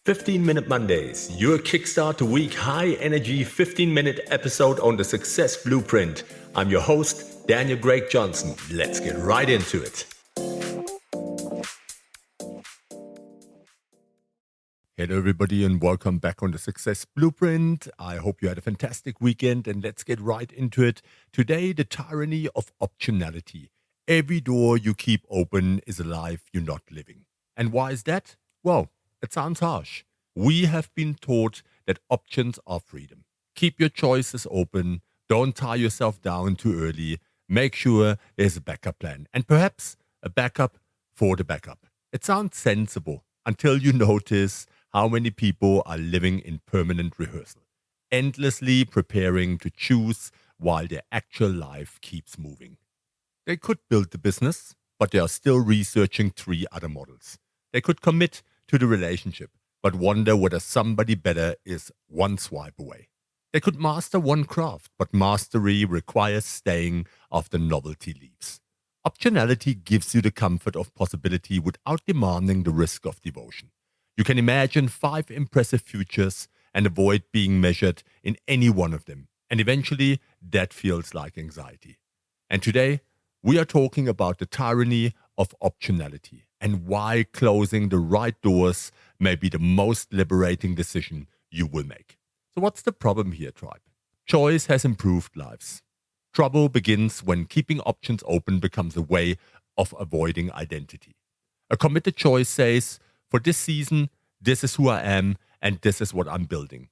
15-Minute Mondays, your kickstart to week high-energy 15-minute episode on the Success Blueprint. I'm your host, Daniel Greg Johnson. Let's get right into it. Hello everybody and welcome back on the Success Blueprint. I hope you had a fantastic weekend and let's get right into it. Today, the tyranny of optionality. Every door you keep open is a life you're not living. And why is that? Well, it sounds harsh. We have been taught that options are freedom. Keep your choices open. Don't tie yourself down too early. Make sure there's a backup plan. And perhaps a backup for the backup. It sounds sensible until you notice how many people are living in permanent rehearsal, endlessly preparing to choose while their actual life keeps moving. They could build the business, but they are still researching 3 other models. They could commit to the relationship, but wonder whether somebody better is one swipe away. They could master one craft, but mastery requires staying after novelty leaves. Optionality gives you the comfort of possibility without demanding the risk of devotion. You can imagine 5 impressive futures and avoid being measured in any one of them, and eventually that feels like anxiety. And today, we are talking about the tyranny of optionality and why closing the right doors may be the most liberating decision you will make. So what's the problem here, tribe? Choice has improved lives. Trouble begins when keeping options open becomes a way of avoiding identity. A committed choice says, for this season, this is who I am and this is what I'm building.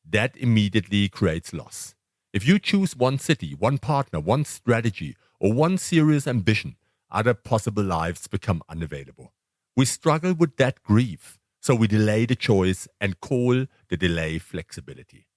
That immediately creates loss. If you choose one city, one partner, one strategy, or one serious ambition, other possible lives become unavailable. We struggle with that grief, so we delay the choice and call the delay flexibility.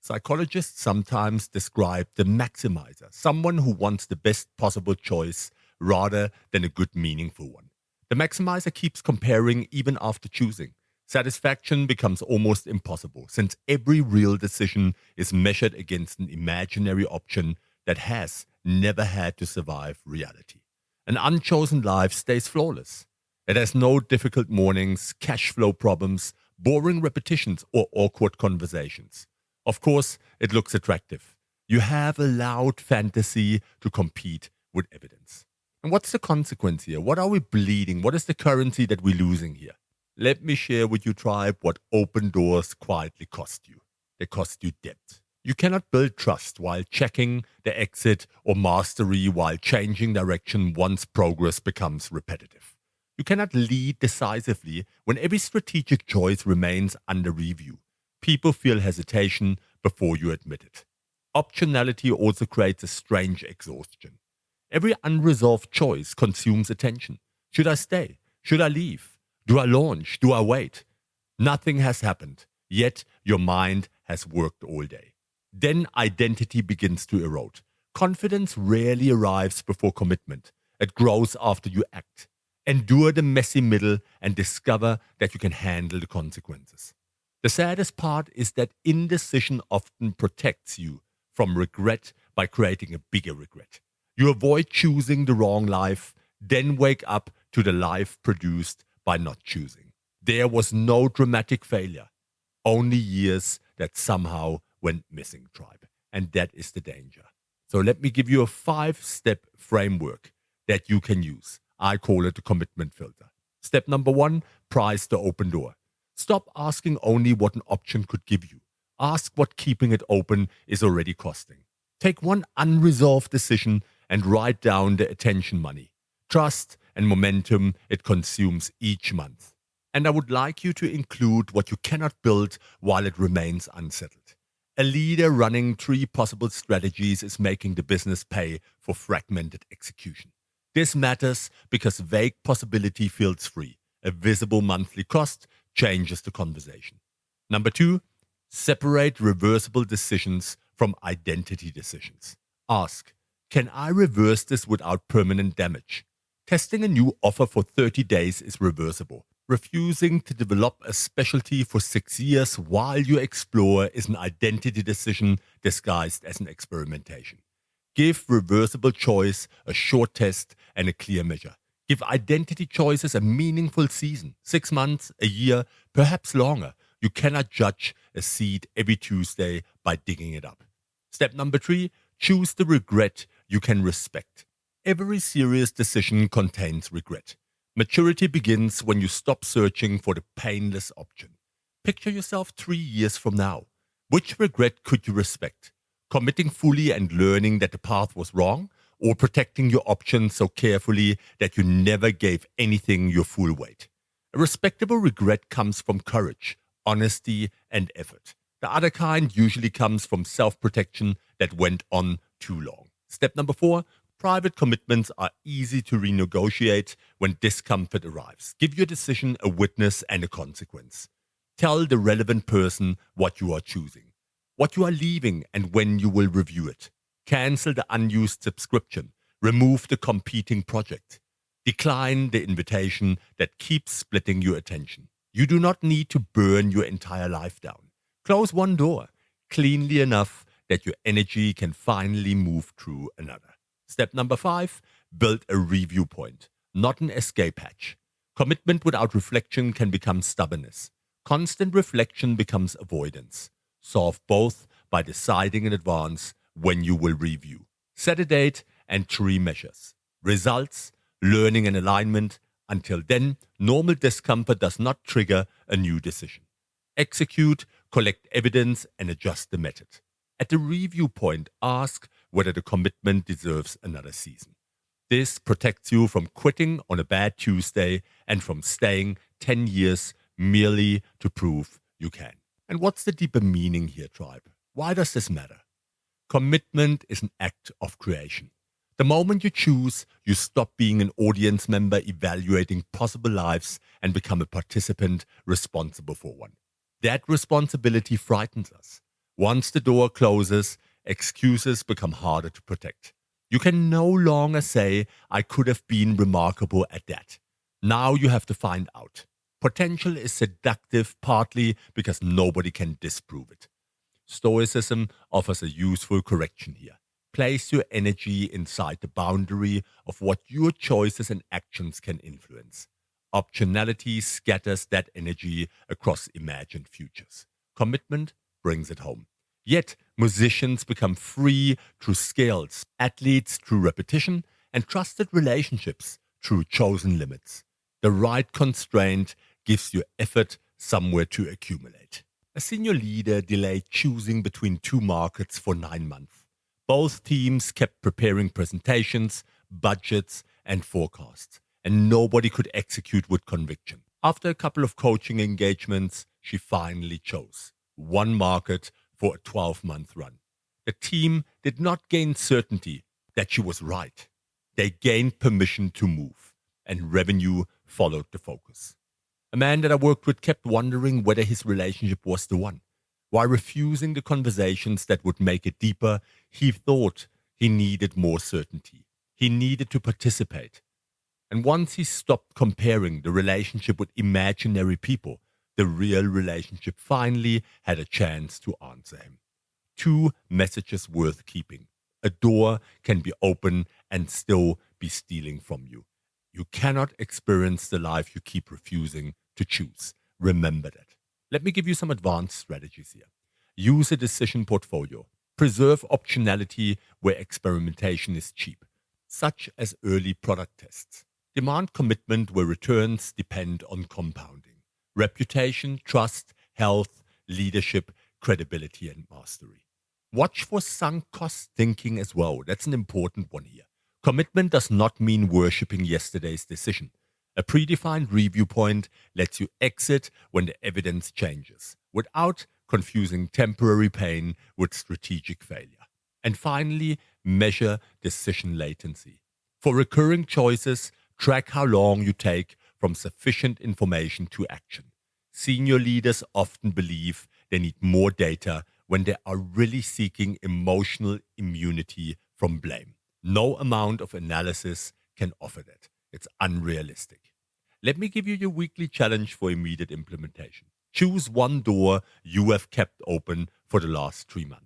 Psychologists sometimes describe the maximizer, someone who wants the best possible choice rather than a good, meaningful one. The maximizer keeps comparing even after choosing. Satisfaction becomes almost impossible, since every real decision is measured against an imaginary option that has never had to survive reality. An unchosen life stays flawless. It has no difficult mornings, cash flow problems, boring repetitions, or awkward conversations. Of course, it looks attractive. You have allowed fantasy to compete with evidence. And what's the consequence here? What are we bleeding? What is the currency that we're losing here? Let me share with you, tribe, what open doors quietly cost you. They cost you debt. You cannot build trust while checking the exit or mastery while changing direction once progress becomes repetitive. You cannot lead decisively when every strategic choice remains under review. People feel hesitation before you admit it. Optionality also creates a strange exhaustion. Every unresolved choice consumes attention. Should I stay? Should I leave? Do I launch? Do I wait? Nothing has happened, yet your mind has worked all day. Then identity begins to erode. Confidence rarely arrives before commitment. It grows after you act. Endure the messy middle and discover that you can handle the consequences. The saddest part is that indecision often protects you from regret by creating a bigger regret. You avoid choosing the wrong life, then wake up to the life produced by not choosing. There was no dramatic failure, only years that somehow went missing, tribe. And that is the danger. So let me give you a 5-step framework that you can use. I call it the commitment filter. Step number 1, price the open door. Stop asking only what an option could give you. Ask what keeping it open is already costing. Take one unresolved decision and write down the attention money, trust, and momentum it consumes each month. And I would like you to include what you cannot build while it remains unsettled. A leader running 3 possible strategies is making the business pay for fragmented execution. This matters because vague possibility feels free. A visible monthly cost changes the conversation. Number 2, separate reversible decisions from identity decisions. Ask, can I reverse this without permanent damage? Testing a new offer for 30 days is reversible. Refusing to develop a specialty for 6 years while you explore is an identity decision disguised as an experimentation. Give reversible choice a short test and a clear measure. Give identity choices a meaningful season, 6 months, a year, perhaps longer. You cannot judge a seed every Tuesday by digging it up. Step number 3, choose the regret you can respect. Every serious decision contains regret. Maturity begins when you stop searching for the painless option. Picture yourself 3 years from now. Which regret could you respect? Committing fully and learning that the path was wrong, or protecting your options so carefully that you never gave anything your full weight? A respectable regret comes from courage, honesty, and effort. The other kind usually comes from self-protection that went on too long. Step number 4, private commitments are easy to renegotiate when discomfort arrives. Give your decision a witness and a consequence. Tell the relevant person what you are choosing, what you are leaving, and when you will review it. Cancel the unused subscription. Remove the competing project. Decline the invitation that keeps splitting your attention. You do not need to burn your entire life down. Close one door cleanly enough that your energy can finally move through another. Step number 5, build a review point, not an escape hatch. Commitment without reflection can become stubbornness. Constant reflection becomes avoidance. Solve both by deciding in advance when you will review. Set a date and 3 measures. Results, learning and alignment. Until then, normal discomfort does not trigger a new decision. Execute, collect evidence, and adjust the method. At the review point, ask whether the commitment deserves another season. This protects you from quitting on a bad Tuesday and from staying 10 years merely to prove you can. And what's the deeper meaning here, tribe? Why does this matter? Commitment is an act of creation. The moment you choose, you stop being an audience member evaluating possible lives and become a participant responsible for one. That responsibility frightens us. Once the door closes, excuses become harder to protect. You can no longer say, I could have been remarkable at that. Now you have to find out. Potential is seductive partly because nobody can disprove it. Stoicism offers a useful correction here. Place your energy inside the boundary of what your choices and actions can influence. Optionality scatters that energy across imagined futures. Commitment brings it home. Yet, musicians become free through skills, athletes through repetition, and trusted relationships through chosen limits. The right constraint gives you effort somewhere to accumulate. A senior leader delayed choosing between 2 markets for 9 months. Both teams kept preparing presentations, budgets, and forecasts, and nobody could execute with conviction. After a couple of coaching engagements, she finally chose one market for a 12-month run. The team did not gain certainty that she was right. They gained permission to move, and revenue followed the focus. A man that I worked with kept wondering whether his relationship was the one. While refusing the conversations that would make it deeper, he thought he needed more certainty. He needed to participate. And once he stopped comparing the relationship with imaginary people, the real relationship finally had a chance to answer him. 2 messages worth keeping. A door can be open and still be stealing from you. You cannot experience the life you keep refusing to choose. Remember that. Let me give you some advanced strategies here. Use a decision portfolio. Preserve optionality where experimentation is cheap, such as early product tests. Demand commitment where returns depend on compounding. Reputation, trust, health, leadership, credibility, and mastery. Watch for sunk cost thinking as well. That's an important one here. Commitment does not mean worshipping yesterday's decision. A predefined review point lets you exit when the evidence changes, without confusing temporary pain with strategic failure. And finally, measure decision latency. For recurring choices, track how long you take from sufficient information to action. Senior leaders often believe they need more data when they are really seeking emotional immunity from blame. No amount of analysis can offer that. It's unrealistic. Let me give you your weekly challenge for immediate implementation. Choose one door you have kept open for the last 3 months.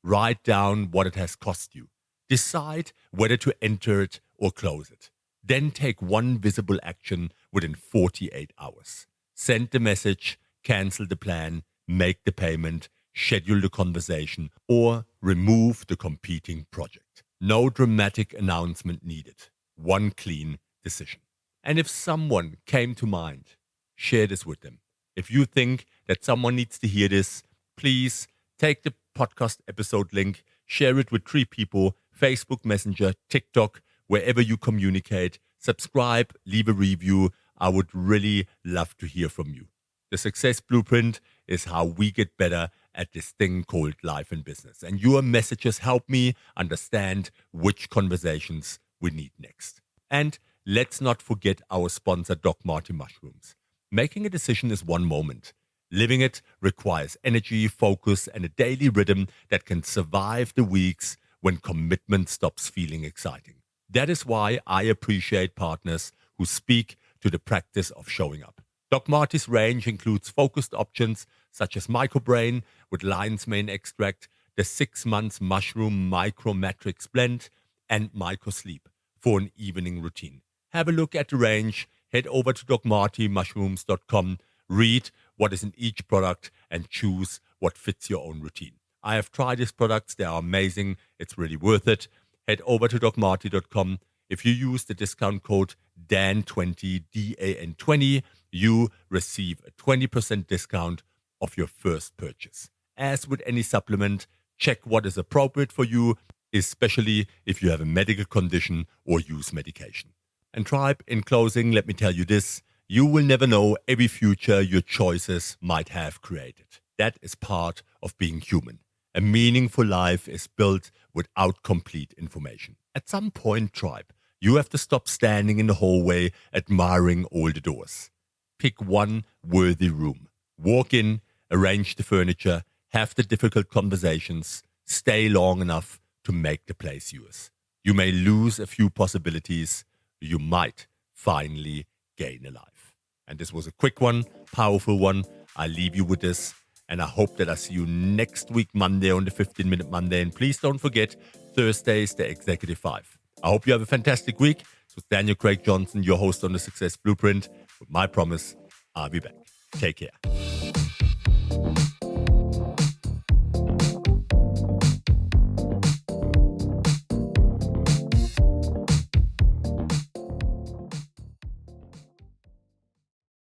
Write down what it has cost you. Decide whether to enter it or close it. Then take one visible action within 48 hours. Send the message, cancel the plan, make the payment, schedule the conversation, or remove the competing project. No dramatic announcement needed. One clean decision. And if someone came to mind, share this with them. If you think that someone needs to hear this, please take the podcast episode link, share it with 3 people, Facebook Messenger, TikTok, wherever you communicate. Subscribe, leave a review. I would really love to hear from you. The Success Blueprint is how we get better at this thing called life and business. And your messages help me understand which conversations we need next. And let's not forget our sponsor, Doc Marty Mushrooms. Making a decision is one moment. Living it requires energy, focus, and a daily rhythm that can survive the weeks when commitment stops feeling exciting. That is why I appreciate partners who speak to the practice of showing up. Doc Marty's range includes focused options such as Microbrain with lion's mane extract, the 6 months mushroom micro matrix blend, and Microsleep for an evening routine. Have a look at the range, head over to docmartymushrooms.com, read what is in each product, and choose what fits your own routine. I have tried these products, they are amazing, it's really worth it. Head over to docmarty.com. If you use the discount code DAN20, DAN20, you receive a 20% discount of your first purchase. As with any supplement, check what is appropriate for you, especially if you have a medical condition or use medication. And Tribe, in closing, let me tell you this. You will never know every future your choices might have created. That is part of being human. A meaningful life is built without complete information. At some point, Tribe, you have to stop standing in the hallway admiring all the doors. Pick one worthy room. Walk in, arrange the furniture, have the difficult conversations, stay long enough to make the place yours. You may lose a few possibilities. You might finally gain a life. And this was a quick one, powerful one. I leave you with this. And I hope that I see you next week, Monday, on the 15-Minute Monday. And please don't forget, Thursday's the Executive 5. I hope you have a fantastic week. This was Daniel Craig Johnson, your host on the Success Blueprint. With my promise, I'll be back. Take care.